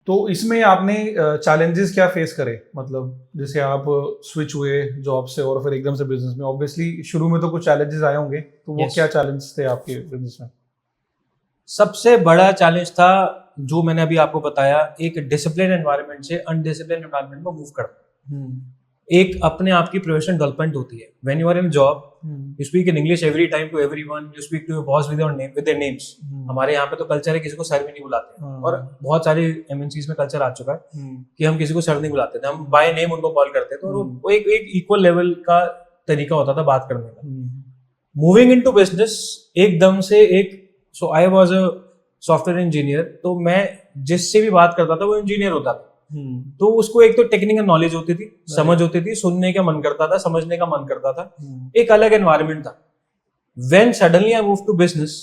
तो इसमें आपने चैलेंजेस क्या फेस करे, मतलब जैसे आप स्विच हुए जॉब से और फिर एकदम से बिजनेस में, ऑब्वियसली शुरू में तो कुछ चैलेंजेस आए होंगे, तो वो Yes. क्या चैलेंजेस थे आपके बिजनेस में? सबसे बड़ा चैलेंज था जो मैंने अभी आपको बताया, एक डिसिप्लिन एनवायरनमेंट से अनडिसिप्लिन एनवायरनमेंट में मूव करना। एक अपने आप की प्रोफेशनल डेवलपमेंट होती है। When you are in job you speak in English every time to everyone, you speak to your boss with their names. हमारे यहाँ पे तो कल्चर है किसी को सर भी नहीं बुलाते, और बहुत सारी एमएनसीज में कल्चर आ चुका है कि हम किसी को सर नहीं बुलाते थे, हम बाय नेम उनको कॉल करते थे, और वो एक इक्वल लेवल का तरीका होता था बात करने का। मूविंग इनटू बिजनेस एकदम से एक, so I was a software engineer, तो मैं जिससे भी बात करता था वो इंजीनियर होता था, तो उसको एक तो टेक्निकल नॉलेज होती थी, समझ होती थी, सुनने का मन करता था, समझने का मन करता था, एक अलग एनवायरनमेंट था। When suddenly I move to business,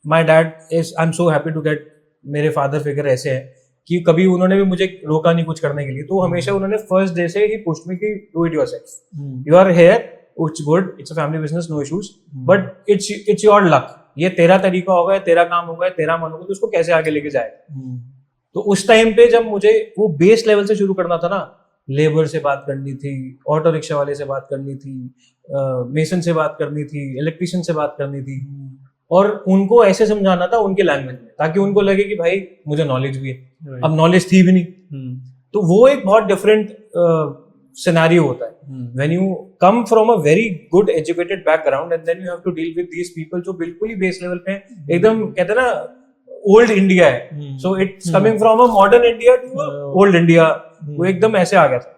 my dad is, I am so happy to get, मेरे फादर फिगर ऐसे है कि कभी उन्होंने भी मुझे रोका नहीं कुछ करने के लिए, तो हमेशा उन्होंने फर्स्ट डे से ही पुश्ड मी कि do it yourself, you are here, it's good, it's a family business, no issues, but it's your luck, ये तेरा तरीका होगा, तेरा काम होगा, तेरा मन होगा, तो उसको कैसे आगे लेके जाएगा। तो उस टाइम पे जब मुझे वो बेस लेवल से शुरू करना था ना, लेबर से बात करनी थी, ऑटो रिक्शा वाले से बात करनी थी, मेसन से बात करनी थी, इलेक्ट्रिशियन से बात करनी थी, और उनको ऐसे समझाना था उनके लैंग्वेज में, ताकि उनको लगे कि भाई मुझे नॉलेज भी है। अब नॉलेज थी भी नहीं, तो वो एक बहुत डिफरेंट सिनेरियो होता है when you come from a very good educated background and then you have to deal with these people जो बिल्कुल ही बेस लेवल पे एकदम, कहते हैं ना, ओल्ड इंडिया है, so it's coming from a modern India to old India, वो एकदम ऐसे आ गया था।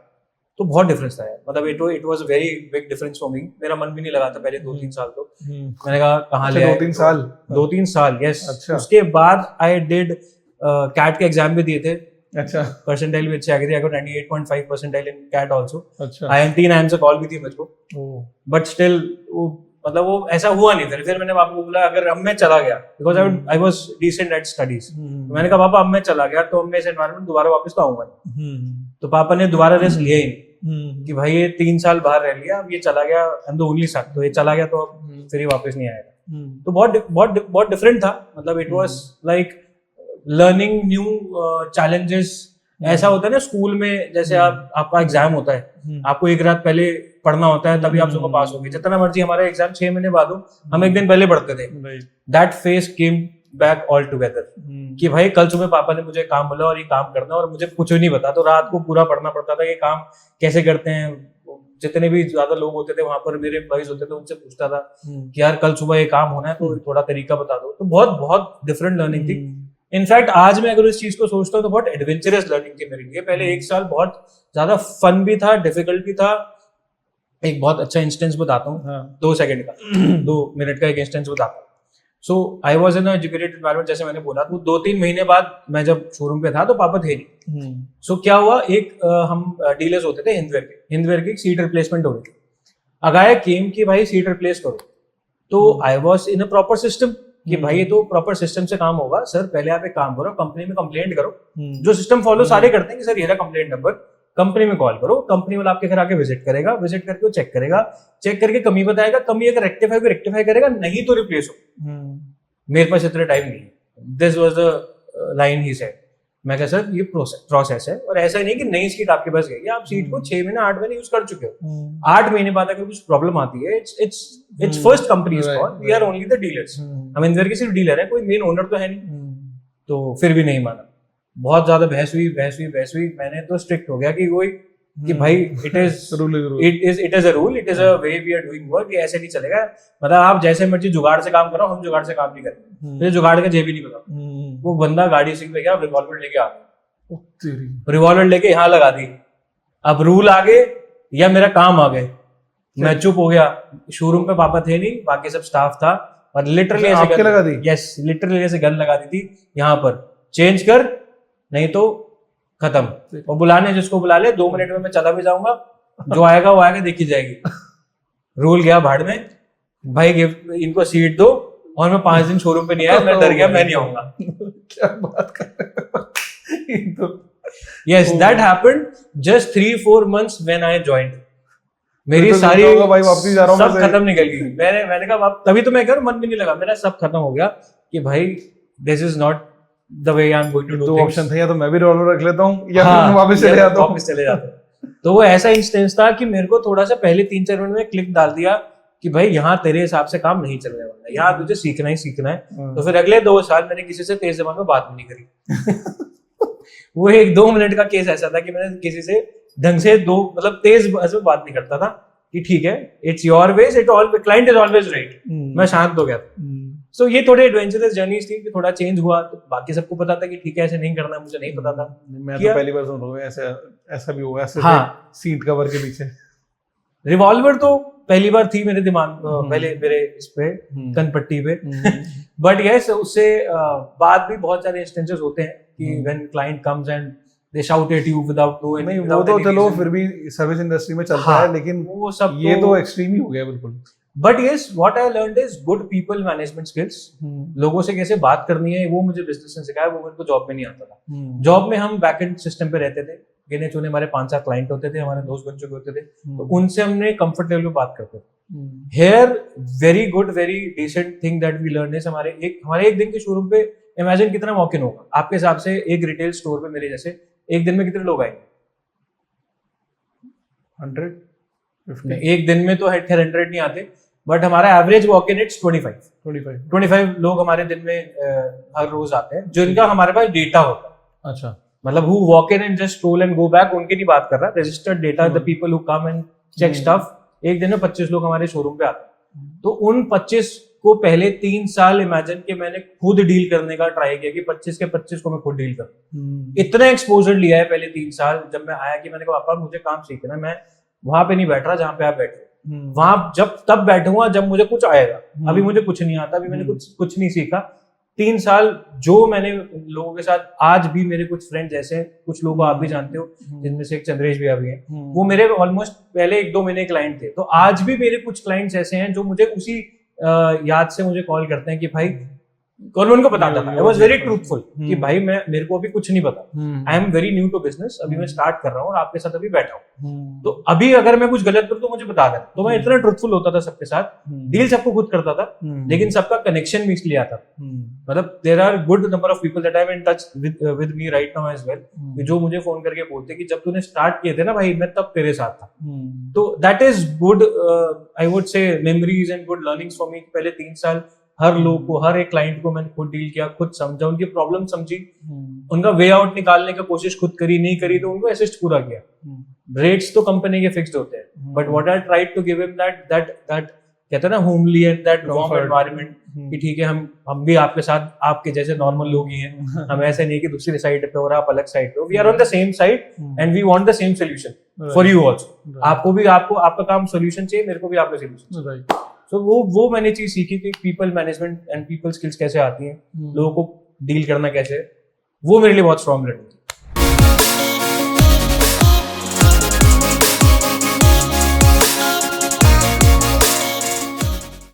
तो बहुत डिफरेंस था यार, मतलब it was a very big difference for me. मेरा मन भी नहीं लगा था पहले 2-3 साल, तो मैंने कहा कहाँ ले आए। 2-3 साल, यस। अच्छा। उसके बाद आई डिड कैट के एग्जाम भी दिए थे, अच्छा, परसेंटाइल भी अच्छी आ गई थी, I got 98.5 percentile in CAT also. अच्छा, IIMT नाम से कॉल भी थी मुझको, बट स्टिल वो, मतलब वो ऐसा हुआ नहीं। फिर मैंने पापा को बोला अगर अब मैं चला गया, because I was decent at studies, तो मैंने कहा पापा अब मैं चला गया तो अब मैं इस एनवायरनमेंट दोबारा वापस तो आऊंगा नहीं। तो पापा ने दोबारा रिस्क लिया ही नहीं कि भाई ये 3 साल बाहर रह लिया, अब ये चला गया, हम तो ओनली सन, तो ये चला गया तो अब फिर ये वापस नहीं आएगा। तो बहुत डिफरेंट था, मतलब it was like learning new challenges. ऐसा होता है ना स्कूल में, जैसे आपका एग्जाम होता है, आपको एक रात पहले पढ़ना होता है, तभी आप सबको पास होगे, जितना मर्जी हमारा एग्जाम 6 महीने बाद हो, हम एक दिन पहले पढ़ते थे। That face came back all together कि भाई कल सुबह पापा ने मुझे काम बोला और ये काम करना, और मुझे कुछ नहीं पता, तो रात को पूरा पढ़ना पड़ता था कि काम कैसे करते हैं। जितने भी ज्यादा लोग होते थे वहां पर, मेरे एम्प्लॉइज होते थे, उनसे पूछता था कि यार कल सुबह ये काम होना है तो थोड़ा तरीका बता दो। तो बहुत बहुत डिफरेंट लर्निंग थी। इनफैक्ट आज मैं अगर इस चीज को सोचता हूँ तो बहुत एडवेंचरस लर्निंग थी मेरे लिए। पहले 1 साल बहुत ज्यादा फन भी था, डिफिकल्ट भी था। एक बहुत अच्छा इंस्टेंस बताता हूँ, 2 सेकंड का 2 मिनट का एक इंस्टेंस बताता हूँ। So I was in educated environment, जैसे मैंने बोला, तो 2-3 महीने बाद मैं जब शोरूम पे था तो पापा थे नहीं। सो क्या हुआ, एक हम डीलर्स होते थे हिंदवेयर की सीट रिप्लेसमेंट हो रही थी। अगाया केम कि भाई सीट रिप्लेस करो, तो आई was in a proper system कि भाई ये तो प्रॉपर सिस्टम से काम होगा। सर पहले आप एक काम करो, कंपनी में कंप्लेंट करो, जो सिस्टम फॉलो सारे करते हैं कि सर ये रहा कंप्लेंट नंबर, कंपनी में कॉल करो, कंपनी वाला आपके घर आके विजिट करेगा, विजिट करके वो चेक करेगा, चेक करके कमी बताएगा, कमी अगर रेक्टिफाई करेगा, नहीं तो रिप्लेस हो। मेरे पास इतना टाइम नहीं है, this was the line he said. मैं कहा सर ये प्रोसेस है, और ऐसा नहीं कि नई सीट आपके पास गई, आप सीट को 6 महीने 8 महीने यूज कर चुके हो, 8 महीने बाद अगर कुछ प्रॉब्लम आती है, it's first company is called, we are only the dealers, हम इनवेयर के सिर्फ डीलर है, कोई मेन ओनर तो है नहीं। तो फिर भी नहीं माना, बहुत ज्यादा बहस हुई। मैंने तो स्ट्रिक्ट हो गया कि कोई कि भाई it is a rule, it is a way we are doing work, ये ऐसे नहीं चलेगा। मतलब आप जैसे मर्जी जुगाड़ से काम करो, हम जुगाड़ से काम नहीं करते, मुझे जुगाड़ का जेब ही नहीं पता। वो बंदा गाड़ी से गया, रिवॉल्वर लेके आ गया, रिवॉल्वर लेके यहाँ लगा दी। अब रूल आ गए या मेरा काम आ गए, मैं चुप हो गया। शोरूम पे पापा थे नहीं, बाकी सब स्टाफ था, और लिटरली ऐसे लगा दी। यस, लिटरली ऐसे गन लगा दी थी यहाँ पर, चेंज कर नहीं तो खत्म। और बुलाने जिसको बुला ले, 2 मिनट में मैं चला भी जाऊंगा, जो आएगा वो आएगा, देखी जाएगी। रूल गया भाड़ में, भाई गिफ्ट इनको सीट दो, और मैं 5 दिन शोरूम पे नहीं आया, मैं डर गया, मैं नहीं आऊंगा। क्या बात कर तो yes, that happened just 3-4 months when I joined. मेरी तो सारी भाई वापसी जा रहा हूं, सब खत्म निकल गई। मैंने कहा तभी तो मैं कह रहा हूं, मन भी नहीं लगा मेरा, सब खत्म हो गया कि भाई this is not the way I'm going to do दो things. ऑप्शन थे, या तो मैं भी रिवॉल्वर रख लेता हूँ या हाँ, फिर मैं वापस चले जाता हूँ। वापस चले जाता हूँ। तो वो ऐसा इंस्टेंस था कि मेरे को थोड़ा सा पहले 3-4 मिनट में क्लिक डाल दिया कि भाई यहाँ तेरे हिसाब से काम नहीं चलने वाला है, यहाँ तुझे सीखना ही सीखना है। तो फिर अगले 2 साल मैंने किसी से तेज जबान में बात भी नहीं करी। वो एक 2 मिनट का केस ऐसा था कि मैंने किसी से ढंग से मतलब तेज बात नहीं करता था कि ठीक है, it's your ways, client is always right. मैं शांत हो गया था। सो ये थोड़े एडवेंचरस जर्नीज थी कि थोड़ा चेंज हुआ, तो बाकी सबको पता था कि ठीक है ऐसे नहीं करना, मुझे नहीं पता था। मैं तो पहली बार सुन रहा हूँ ऐसा भी हुआ ऐसे। हाँ, सीट कवर के पीछे रिवॉल्वर तो पहली बार थी मेरे दिमाग पहले मेरे इस पे कनपट्टी पे। बट यस, उससे बाद भी बहुत सारे इंस्टेंसेस होते हैं कि when client comes and they shout at you without no any, नहीं वो तो चलो फिर भी सर्विस इंडस्ट्री में चलता है, लेकिन वो सब ये तो एक्सट्रीम ही हो गया बिल्कुल। But yes, what I learned is good people management skills. लोगों से कैसे बात करनी है वो मुझे बिजनेस ने सिखाया, वो मेरे को जॉब में नहीं आता था। जॉब में हम बैकएंड सिस्टम पे रहते थे, गिने चुने हमारे 5-7 क्लाइंट होते थे, हमारे दोस्त बन चुके होते थे, तो उनसे हमने कंफर्ट लेवल पे बात करते थे। Here very good very decent thing that we learn is हमारे एक दिन के शोरूम पे इमेजिन कितना वॉक इन होगा आपके हिसाब से। एक रिटेल स्टोर पे मेरे जैसे एक दिन में कितने लोग आएंगे? 100 एक दिन में तो 100 नहीं आते, बट हमारा एवरेज वॉक इन इट्स 25 लोग हमारे दिन में हर रोज आते हैं, जिनका हमारे पास डेटा होता है। अच्छा, मतलब who walk in and just stroll and go back, उनकी नहीं बात कर रहा, registered data, the people who come and check stuff। एक दिन में 25 लोग हमारे शोरूम पे आते हैं। तो उन 25 को पहले 3 साल इमेजिन कि मैंने खुद डील करने का ट्राई किया कि 25 के 25 को मैं खुद डील करूं। इतना एक्सपोजर लिया है पहले 3 साल। जब मैं आया कि मैंने कहा पापा मुझे काम सीखना है, मैं वहां पे नहीं बैठ रहा जहां पे आप बैठे, वहां तब बैठूंगा जब मुझे कुछ आएगा। अभी मुझे कुछ नहीं आता, अभी मैंने कुछ नहीं सीखा। 3 साल जो मैंने लोगों के साथ, आज भी मेरे कुछ फ्रेंड्स ऐसे हैं, कुछ लोगों को आप भी जानते हो, जिनमें से एक चंद्रेश भी अभी हैं, वो मेरे ऑलमोस्ट पहले 1-2 महीने क्लाइंट थे। तो आज भी मेरे कुछ क्लाइंट्स ऐसे हैं जो मुझे उसी याद से मुझे कॉल करते हैं कि भाई, और मैं उनको बताता था, आई वाज वेरी ट्रूथफुल कि भाई मेरे को अभी कुछ नहीं पता, I am very new to business, अभी मैं स्टार्ट कर रहा हूँ और आपके साथ अभी बैठा हूँ, तो अभी अगर मैं कुछ गलत करूँ तो मुझे बता देना। तो मैं इतना ट्रूथफुल होता था सबके साथ, डील सबको खुद करता था, लेकिन सबका कनेक्शन भी इसलिए आता। मतलब there are good number of people that I am in touch with me right now as well, जो मुझे फोन करके बोलते कि जब तूने स्टार्ट किए थे ना भाई, मैं तब तेरे साथ था। तो that is good, I would say memories and good learnings for me. पहले 3 साल हर लोग को, हर एक क्लाइंट को मैंने खुद डील किया, खुद समझा, उनकी प्रॉब्लम समझी, उनका वे आउट निकालने की कोशिश खुद करी, नहीं करी तो उनको असिस्ट पूरा किया। रेट्स तो कंपनी के फिक्स्ड होते हैं, but what I tried to give him that कहते हैं ना homely and that warm environment, कि ठीक है हम भी आपके साथ आपके जैसे नॉर्मल लोग ही हैं, हम ऐसे नहीं कि दूसरी साइड पे और आप अलग साइड पे हो, we are on the same side and we want the same solution for you also. आपको आपका काम सॉल्यूशन चाहिए, मेरे को भी आपका सॉल्यूशन। राइट। तो वो मैंने चीज सीखी कि people management and people skills कैसे आती हैं, लोगों को डील करना कैसे, वो मेरे लिए बहुत स्ट्रॉन्ग लर्निंग थी।